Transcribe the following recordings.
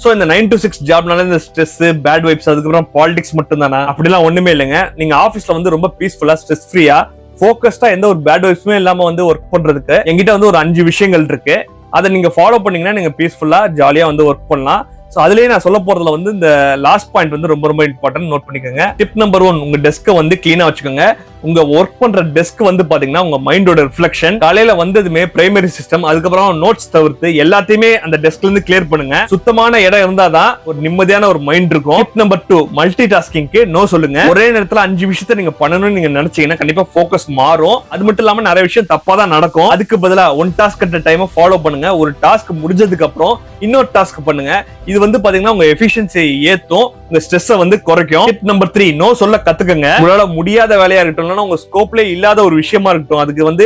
So இந்த 9 to 6 ஜாப்னால இந்த stress, bad vibes, அதுக்கப்புறம் பாலிடிக்ஸ் மட்டும் தானா? அப்படிலாம் ஒண்ணுமே இல்லைங்க. நீங்க ஆபீஸ்ல வந்து ரொம்ப பீஸ்ஃபுல்லா, ஸ்ட்ரெஸ் ஃப்ரீயா, போக்கஸ்டா, எந்த ஒரு பேட் வைப்ஸுமே இல்லாம வந்து ஒர்க் பண்றதுக்கு என்கிட்ட வந்து ஒரு 5 விஷயங்கள் இருக்கு. அதை நீங்க ஃபாலோ பண்ணீங்கன்னா நீங்க பீஸ்ஃபுல்லா, ஜாலியா வந்து ஒர்க் பண்ணலாம். சோ அதுலயே நான் சொல்ல போறதுல வந்து இந்த லாஸ்ட் பாயிண்ட் வந்து ரொம்ப ரொம்ப இம்பார்ட்டன்ட், நோட் பண்ணிக்கோங்க. டிப் நம்பர் 1, உங்க டெஸ்க்கை வந்து கிளீனா வச்சுக்கோங்க. உங்க ஒர்க் பண்ற டெஸ்க் வந்து பாத்தீங்கன்னா உங்க மைண்டோட ரிஃப்ளெக்ஷன். காலையில வந்ததுமே பிரைமரி சிஸ்டம், அதுக்கப்புறம் நோட்ஸ் தவிர்த்து எல்லாத்தையுமே அந்த டெஸ்க்ல இருந்து கிளியர் பண்ணுங்க. சுத்தமான இடம் இருந்தாதான் ஒரு நிம்மதியான ஒரு மைண்ட் இருக்கும். டிப் நம்பர் 2, மல்டி டாஸ்கிங்க்கு நோ சொல்லுங்க. ஒரே நேரத்துல 5 விஷயத்த நீங்க பண்ணணும்னு நீங்க நினைச்சீங்கன்னா கண்டிப்பா போக்கஸ் மாறும். அது மட்டும் இல்லாம நிறைய விஷயம் தப்பா தான் நடக்கும். அதுக்கு பதிலா one task at time follow பண்ணுங்க. ஒரு டாஸ்க் முடிஞ்சதுக்கு அப்புறம் இன்னொரு டாஸ்க் பண்ணுங்க. இது வந்து பாத்தீங்கன்னா உங்க எஃபிஷியன்சியை ஏத்தும், உங்க ஸ்ட்ரெஸ்ஸை வந்து குறைக்கும். டிப் நம்பர் 3, நோ சொல்ல கத்துக்கங்க. உங்களால முடியாத வேலையா இருக்கட்டும், உங்க ஸ்கோப்ல இல்லாத ஒரு விஷயமா இருக்கட்டும், அதுக்கு வந்து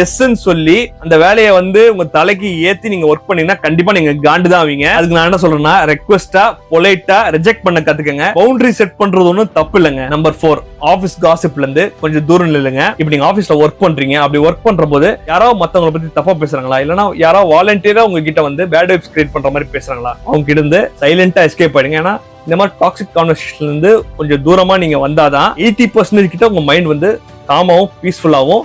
எஸ்ன்னு சொல்லி அந்த வேலையை வந்து உங்க தலைக்கு ஏத்தி நீங்க ஒர்க் பண்ணீங்கன்னா கண்டிப்பா நீங்க காண்டு தான் ஆவீங்க. அதுக்கு நான் என்ன சொல்றேன்னா, ரெக்வெஸ்டா, பொலைட்டா ரிஜெக்ட் பண்ண கத்துக்கங்க. பவுண்டரி செட் பண்றது ஒன்றும் தப்பு இல்லைங்க. நம்பர் 4, ஆபீஸ் காசிப்ல இருந்து கொஞ்சம் தூரம் இல்லைங்க. இப்ப நீங்க ஆபீஸ்ல ஒர்க் பண்றீங்க, அப்படி ஒர்க் பண்ற போது யாராவது மத்தவங்களை பத்தி தப்பா பேசுறாங்களா, இல்லன்னா யாராவது வாலண்டியரா உங்ககிட்ட வந்து பேட் வைப்ஸ் கிரியேட் பண்ற மாதிரி பேசுறாங்களா, அவங்க கிட்ட இருந்து சைலண்டா எஸ்கேப் ஆயிடுங்க. ஏன்னா இந்த மாதிரி டாக்ஸிக் கான்வர்சேஷன்ல இருந்து கொஞ்சம் தூரமா நீங்க வந்தாதான் 80% கிட்ட உங்க மைண்ட் வந்து காமாவும், பீஸ்ஃபுல்லாவும்,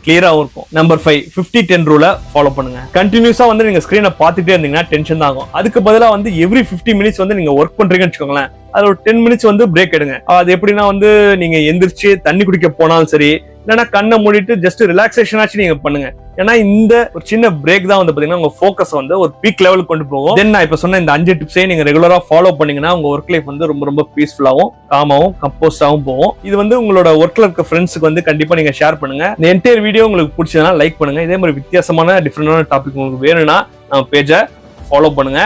கிளியராவும் இருக்கும். நம்பர் 5, 50-10 ரூலை ஃபாலோ பண்ணுங்க. கண்டினியூஸா வந்து நீங்க ஸ்கிரீனை பார்த்துட்டே இருந்தீங்கன்னா டென்ஷன் தான் ஆகும். அதுக்கு பதிலா வந்து எவ்ரி 50 மினிட்ஸ் வந்து நீங்க ஒர்க் பண்றீங்கன்னு வச்சுக்கோங்களேன், அது ஒரு 10 மினிட்ஸ் வந்து பிரேக் எடுங்க. அது எப்படின்னா வந்து நீங்க எந்திரிச்சு தண்ணி குடிக்க போனாலும் சரி, இல்லைன்னா கண்ணை மூடிட்டு ஜஸ்ட் ரிலாக்ஸேஷன் ஆச்சு நீங்க பண்ணுங்க. ஏன்னா இந்த ஒரு சின்ன பிரேக் தான் வந்து பாத்தீங்கன்னா உங்க போக்கஸ் வந்து ஒரு பீக் லெவலுக்கு கொண்டு போகும். தென் நான் இப்ப சொன்ன இந்த 5 டிப்ஸையும் நீங்க ரெகுலரா ஃபாலோ பண்ணீங்கன்னா உங்க ஒர்க் லைஃப் வந்து ரொம்ப ரொம்ப பீஸ்ஃபுல்லாவும், காமாவும், கம்போஸ்டாவும் போகும். இது வந்து உங்களோட ஒர்க்ல இருக்க ஃப்ரெண்ட்ஸுக்கு வந்து கண்டிப்பா நீங்க ஷேர் பண்ணுங்க. இந்த என்டையர் வீடியோ உங்களுக்கு பிடிச்சதுன்னா லைக் பண்ணுங்க. இதே மாதிரி வித்தியாசமான டிஃபரெண்டான டாபிக் உங்களுக்கு வேணும்னா நம்ம பேஜை ஃபாலோ பண்ணுங்க.